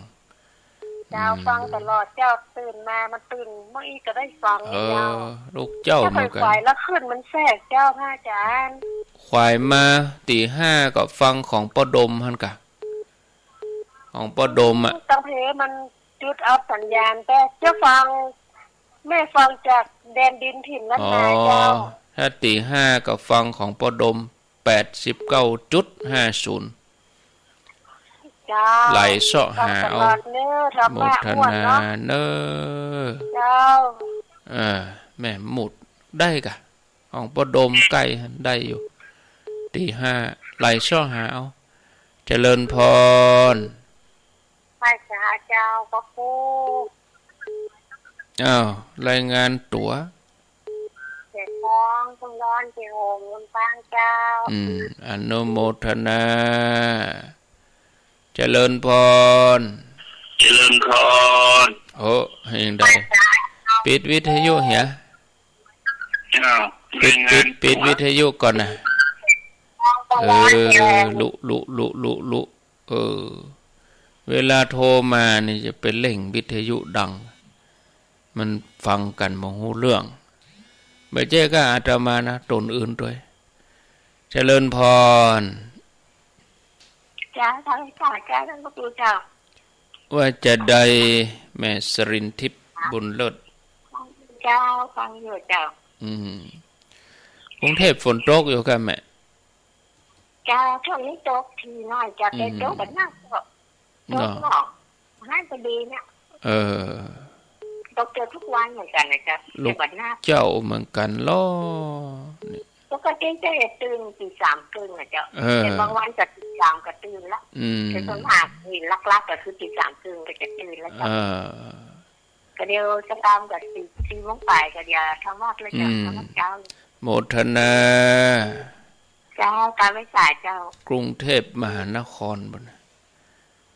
เจ้าฟังตลอดเจ้าตื่นมามันตื่นเมื่ออีก็ได้ฟังเจ้าลูกเจ้าเหมือนกันควายแล้วขึ้นมันแทรกเจ้าพระอาจารย์ควายมาตี 5ก็ฟังของป้าดมหั่นกะของป้าดมตั้งเพมันจุดอัพสัญญาณแต่จะฟังแม่ฟังจากแดนดินถิ่นนั้นมาเจ้าถ้าตี 5ก็ฟังของป้าดม 89.50ไหลเสาะหาเอาหมดธนาเนอแม่หมุดได้กะของป้าดมใกล้ได้อยู่ตี 5ไหลเสาะหาเอาเจริญพรไปสาเจ้าพระครูรายงานตั๋วเจ็ดฟองต้องร้อนที่โฮมลำปางเจ้าอนุโมทนาเจริญพรเจริญพรโอ้ยังได้ปิดวิทยุเหียปิดวิทยุก่อนนะลุเวลาโทรมานี่จะเป็นเร่งวิทยุดังมันฟังกันบ่ฮู้เรื่องไม่ใช่ก็อาตมานะตนอื่นด้วยเจริญพรจ้าท่านสาจ้าท่านพระครูเจ้าว่าจะได้แม่สรินทิพย์บุญเลิศเจ้าฟังอยู่เจ้ากรุงเทพฝนตกอยู่กันแม่เจ้าช่วงนี้ตกทีน้อยจะได้ตกแบบนั้นก็ตกหรอกให้พอดีเนี่ยตกเจอทุกวันเหมือนกันนะครับลูกเจ้าเหมือนกันล้อปกติจะตื่นตี 3 ครึ่งนะเจ้าแต่บางวันจะตี 3ก็ตื่นละแต่ส่วนมากมีลักๆก็คือตี 3 ครึ่งก็จะตื่นแล้วจ้ะก็เดี๋ยวจะตามกับ4 โมงไปก็เดี๋ยวทำวัดเลยจ้ะทำวัดเช้าโมทนาเจ้าการไม่สายเจ้ากรุงเทพมหานครบ่นะ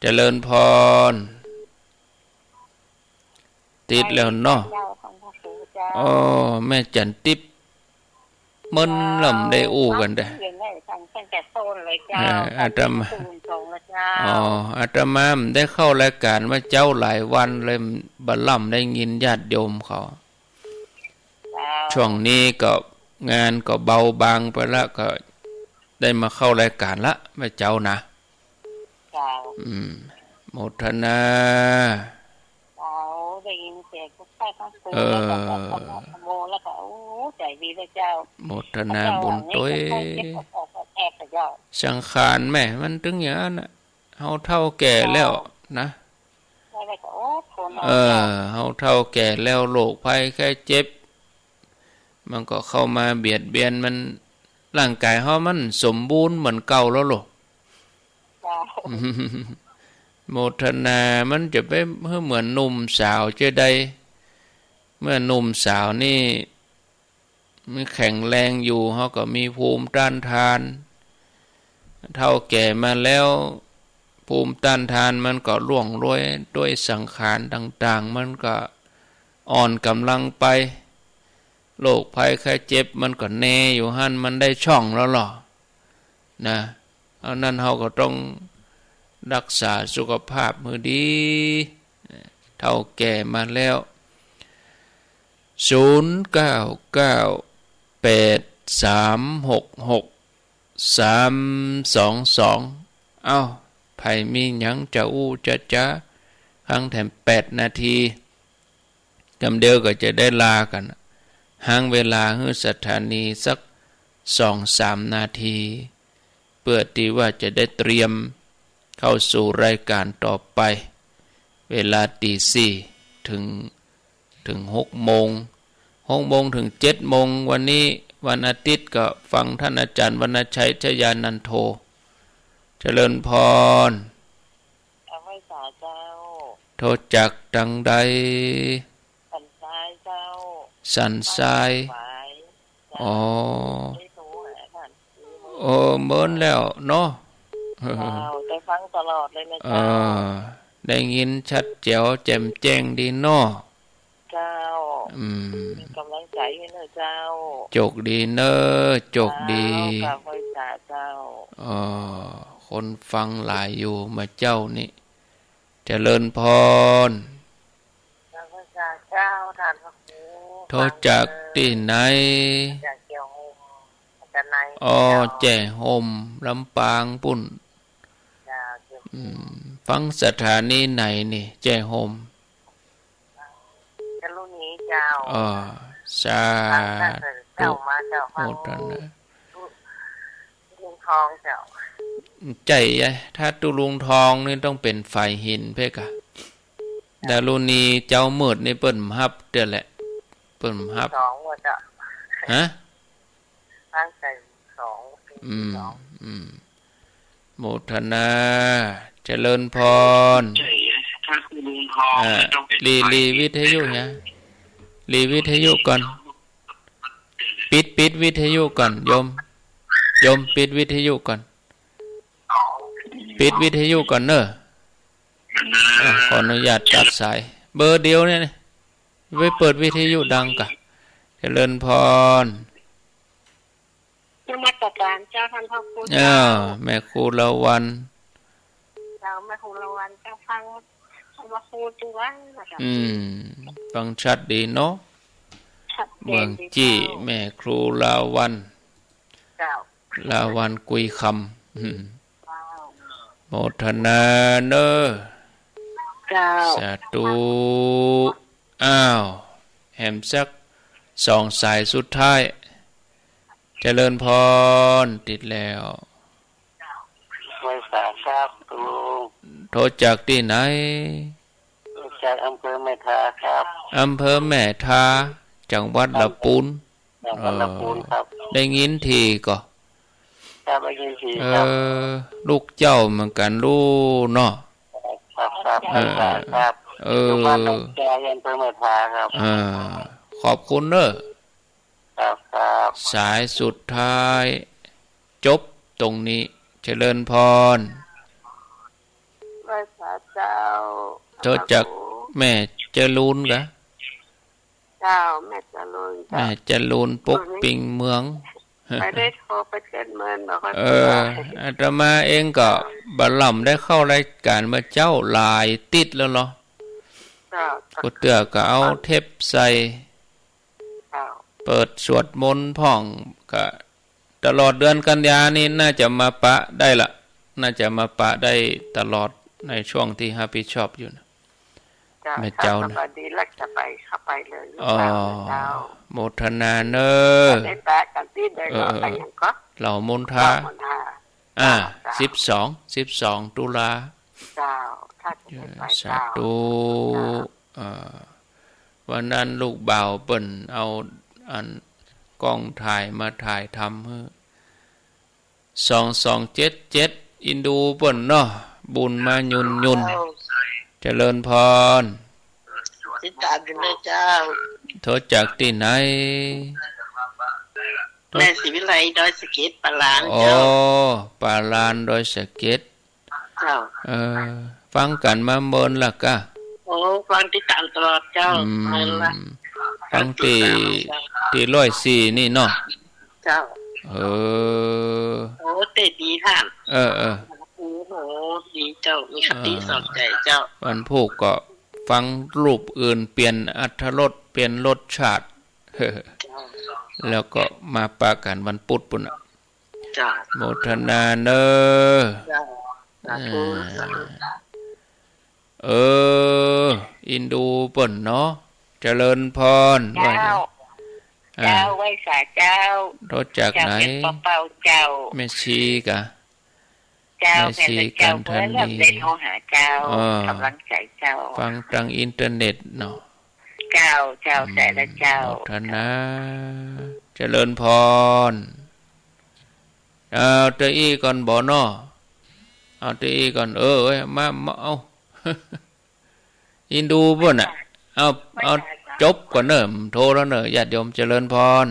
เจริญพรติดแล้วเนาะแม่จันติ๊บมันลำได้อู้กันได้อาตมาอาตมาได้เข้ารายการว่าเจ้าหลายวันเลยบัลล่ำได้ยินญาติโยมเขาช่วงนี้ก็งานก็เบาบางไปแล้วก็ได้มาเข้ารายการละแม่เจ้านะโมทนาได้ยินเสียงก็ใต้ข้างสูงแล้วก็โมแล้วก็ใจดีเลยเจ้าโมทนาบุญตัวสังขารแม่มันถึงอย่างนั้นเฮาเฒ่าแก่แล้วนะเฮาเฒ่าแก่แล้วโรคภัยแค่เจ็บมันก็เข้ามาเบียดเบียนมัน ร่างกายเฮามันสมบูรณ์เหมือนเก่าแล้วหรอโมทนามันจะไปเหมือนหนุ่มสาวจะได้เมื่อหนุ่มสาวนี่มันแข็งแรงอยู่เฮาก็มีภูมิต้านทานเท่าแก่มาแล้วภูมิต้านทานมันก็ล่วงโรยด้วยสังขารต่างๆมันก็อ่อนกำลังไปโรคภัยไข้เจ็บมันก็แน่อยู่หั่นมันได้ช่องแล้วหรอนะเอานั้นเฮาก็ต้องรักษาสุขภาพมือดีเท่าแก่มาแล้ว0998366322เอ้าไผมีหยังจะอู้จะจ๊ะครั้งแถม8นาทีกำเดียวก็จะได้ลากันห่างเวลาให้สถานีสัก 2-3 นาทีเพื่อที่ว่าจะได้เตรียมเข้าสู่รายการต่อไปเวลาตี 4ถึง6 โมงถึง7 โมงวันนี้วันอาทิตย์ก็ฟังท่านอาจารย์วรรณชัยชยานันโทเจริญพรเอาไว้สาเจ้าโทรจักดังใดสันทรายเจ้าสันทรายอ๋อโอ้เมินแล้วเนาะได้ฟังตลอดเลยนะเจ้าได้ยินชัดแจ๋วแจ่มแจ้งดีเนาะเจ้ากำลังใจให้เนอะเจ้าจกดีเนอะจกดีกับไว้สาเจ้าคนฟังหลายอยู่มาเจ้านี่เจริญพรกับไว้สาเจ้าท่านพระครูโทรจากที่ไหนจากเกี่ยวจะไหนแจ้ห่มลำปางปุ่นฟังสถานีไหนนี่แจ้ห่มจะรุ่นนี้เจ้าสาธุโมทนาลุงทองเจ้าใจถ้าตุลุงทองนี่ต้องเป็นไฟหินเพ่กะดารุณีเจ้ามืดนี่เปิ้นฮับเด้อแหละเปิ้นฮับ2ว่าจ้ะฮะตั้งใจ2โมทนาเจริญพรถ้าคุณลุงทองต้องเป็นลีวิทยุฮะลีวิทยุก่อนปิดวิทยุก่อนโยมปิดวิทยุก่อนปิดวิทยุก่อนเนอะขออนุญาตตัดสายเบอร์เดียวเนี่ยไว้เปิดวิทยุดังกะเจริญพรนมัสการเจ้าท่านพระครูแม่ครูละวันเจ้าแม่ครูละวันเจ้าฟังพระครูตัวนะคะฟังชัดดีเนาะเมืองจี้แม่ครูลาวันลาวันกุยคำโมทนาเนอสาธุแหมสัก2 สายสุดท้ายเจริญพรติดแล้วไว้สาครับโทรจากที่ไหนจากอำเภอแม่ทาครับอำเภอแม่ทาจังหวัดลำพูนครับได้ยินทีก็ได้ยินทีครับลูกเจ้าเหมือนกันลูกเนาะครับบ้านตรงแกอำเภอแม่ทาครับขอบคุณเนอะสายสุดท้ายจบตรงนี้เจริญพรไว้สาเจ้าโทรจากแม่เจรูนกะเจ้าแม่เจรูนปกปิงเมืองไม่ได้โทรไปเกินเมืองหรอกอาตมาเองก็บัลลัมได้เข้ารายการมาเจ้าหลายติดแล้วเหรอกูเตือก็เอาเทปใส่เปิดสวดมนต์พ่องก็ตลอดเดือนกันยานี่น่าจะมาปะได้ละน่าจะมาปะได้ตลอดในช่วงที่รับผิดชอบอยู่นะแม่เจ้านะดีลักจะไปเข้าไปเลยโมทนาเนอได้แปะกันที่ได้ก็ไปอย่างก็เหล่ามนทา12 ตุลาเจ้าถ้าจะไปสาธุวันนั้นลูกบ่าวเปิ้นเอาอันกล้องถ่ายมาถ่ายทำให้ 2277อินดูเปิ้นเนาะบุญมายุนเจริญพรติดตามอยู่นะเจ้าโทรจากที่ไหนแม่ศิวิไลดอยสะเก็ดปาลานเจ้าปาลานดอยสะเก็ดเจ้าฟังกันมาเมินล่ะกะฟังติดตามตลอดเจ้าฟังที่104นี่เนาะเจ้าเตะดีท่านโอ้โหดีเจ้ามีคติสอนใจเจ้าวันพูกก็ฟังรูปอื่นเปลี่ยนอรรถรสเปลี่ยนรสชาติแล้วก็มาปากันวันพุธปุ่นโมทนาเนอินดูเปิ่นเนาะเจริญพรเจ้าไว้สาเจ้ารถจากไหนเป่าเจ้าแม่ชีกะเจ้าแม่เจ้าเพื่อเริ่มเล่นโทรหาเจ้ากำลังใจเจ้าฟังทางอินเทอร์เน็ตเนาะเจ้าแต่ละเจ้าธนาเจริญพรเอาเตอีก่อนบ่เนาะเอาเตอีก่อนมาเอาอินดูบ่น่ะเอาจบก่อนเนอะโทรแล้วเนอะญาติโยมเจริญพร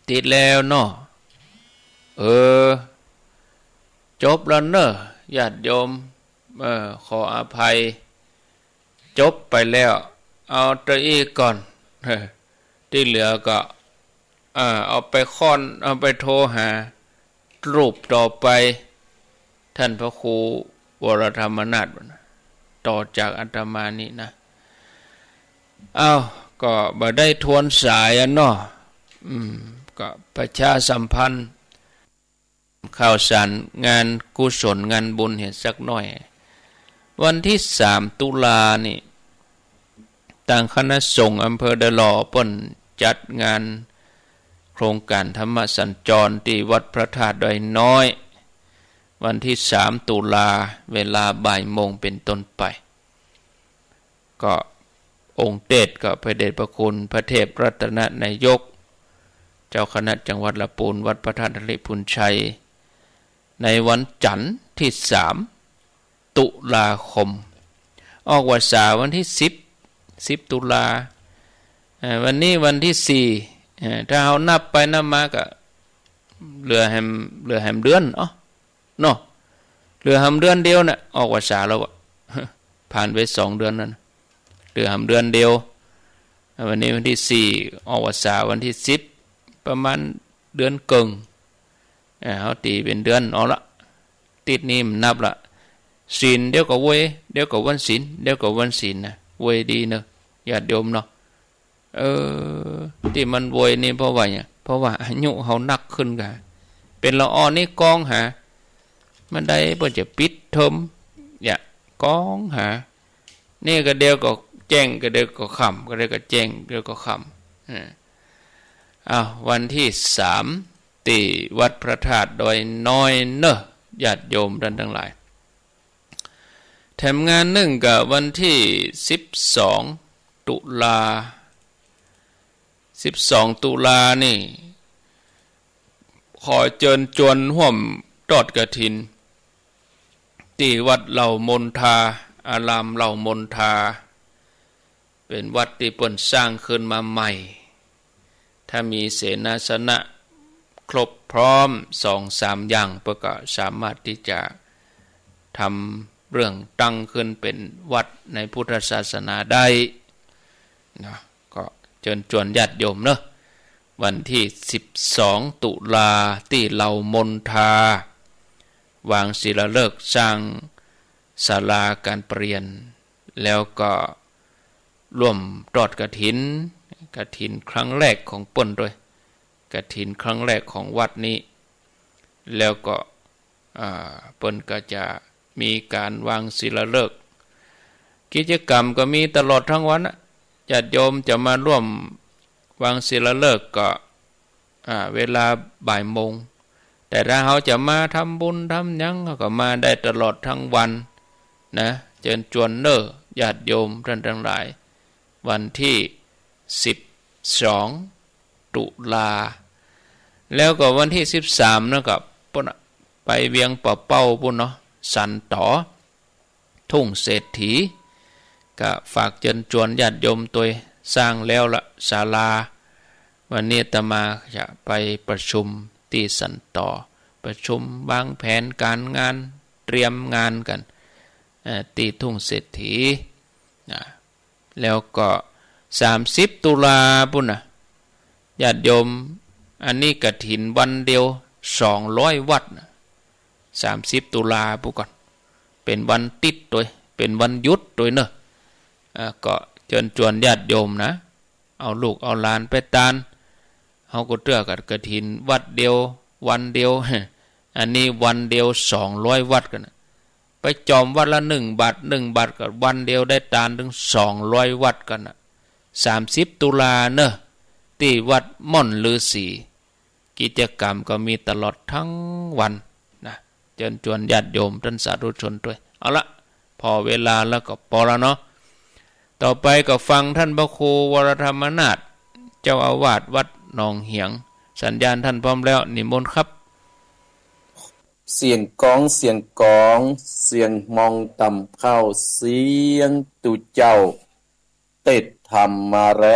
ติดแล้วเนาะจบแล้วเนอะญาติโยมขออภัยจบไปแล้วเอาตัวอีกก่อนที่เหลือก็เอาไปค้อนเอาไปโทรหารูปต่อไปท่านพระครูวรธรรมนาถต่อจากอาตมานี่นะก็บ่ได้ทวนสายเนาะก็ประชาสัมพันธ์ข่าวสารงานกุศลงานบุญเห็นสักหน่อยวันที่3 ตุลานี่ต่างคณะสงฆ์อำเภอดะหล่อเปิ้นจัดงานโครงการธรรมสัญจรที่วัดพระธาตุดอยน้อยวันที่3 ตุลาเวลาบ่ายโมงเป็นต้นไปก็องค์เดชก็พระเดชพระคุณพระเทพรัตนนายกเจ้าคณะจังหวัดลำพูนวัดพระธาตุทะเลพุนชัยในวันจันทร์ที่3 ตุลาคมออกวาสาวันที่10 ตุลาวันนี้วันที่4ถ้าเอานับไปนับมาก็เหลือแฮมเดือนเนาะเหลือแฮมเดือนเดียวน่ะออกวาสาแล้วผ่านไป2 เดือนนั้นเหลือแฮมเดือนเดียววันนี้วันที่4ออกวาสาวันที่10ประมาณเดือนกึ่งเอาตีเป็นเดือนเอาละติดนี่มันนับละศีลเดี๋ยวก็เว้ยเดี๋ยวก็วันศีลเดี๋ยวก็วันศีลนะเว้ยดีเนอะญาติโยมเนาะที่มันเว้ยนี่เพราะว่าเนี่ยเพราะว่าอายุเฮานักขึ้นกะเป็นละออนี่กองหามันได้เพิ่นจะปิดเทอมอย่ากองหานี่ก็เดียวก็แจ้งก็เดียวก็ค่ำก็เดียวก็แจ้งเดียวก็ค่ำวันที่3ที่วัดพระธาตุดอยน้อยเนอะญาติโยมท่านทั้งหลายแถมงานหนึ่งกับวันที่12 ตุลานี่ขอเชิญชวนร่วมทอดกฐินที่วัดเหล่ามนทาอารามเหล่ามนทาเป็นวัดที่เพิ่นสร้างขึ้นมาใหม่ถ้ามีเสนาสนะครบพร้อม 2-3 อย่างก็สามารถที่จะทำเรื่องตั้งขึ้นเป็นวัดในพุทธศาสนาได้นะก็เชิญชวนญาติโยมเนอะวันที่12 ตุลาที่เหล่ามนทาวางศิลาฤกษ์สร้างศาลาการเปลี่ยนแล้วก็ร่วมทอดกฐินครั้งแรกของเปิ้นด้วยกฐินครั้งแรกของวัดนี้แล้วก็เปิ้นก็จะมีการวางศิลาฤกษ์กิจกรรมก็มีตลอดทั้งวันญาติโยมจะมาร่วมวางศิลาฤกษ์ก็เวลาบ่ายโมงแต่ถ้าเขาจะมาทำบุญทำหยังก็มาได้ตลอดทั้งวันนะเชิญชวนเนอะญาติโยมท่านทั้งหลายวันที่12 ตุลา แล้วก็วันที่13นะครับปุ่นไปเวียงป่าเป้าปุ่นเนาะสันต่อทุ่งเศรษฐีก็ฝากเชิญชวนญาติโยมตัวสร้างแล้วละศาลาวันนี้อาตมาจะไปประชุมที่สันต่อประชุมวางแผนการงานเตรียมงานกันที่ทุ่งเศรษฐีแล้วก็30 ตุลาปุ่นนะญาติโยมอันนี้กฐินวันเดียว200 วัดนะ30 ตุลาปุ่นก่อนเป็นวันติดตัวเป็นวันหยุดตัวเนอะก็เชิญชวนญาติโยมนะเอาลูกเอาหลานไปตานเฮาก็เตื้อกับกฐินวัดเดียววันเดียวอันนี้วันเดียว200 วัดกันนะไปจอมวัดละ1 บาท1 บาทกับวันเดียวได้ตานถึง200 วัดกันนะ30 ตุลาเนอะที่วัดม่อนฤาษีกิจกรรมก็มีตลอดทั้งวันนะเชิญชวนญาติโยมท่านสาธุชนด้วยเอาละพอเวลาแล้วก็พอแล้วเนาะต่อไปก็ฟังท่านพระครูวรธรรมนาถเจ้าอาวาสวัดหนองเหียงสัญญาณท่านพร้อมแล้วนิมนต์ครับเสียงกองเสียงกองเสียงมองต่ำเข้าเสียงตุเจ้าเต็ดทำมาแล้ว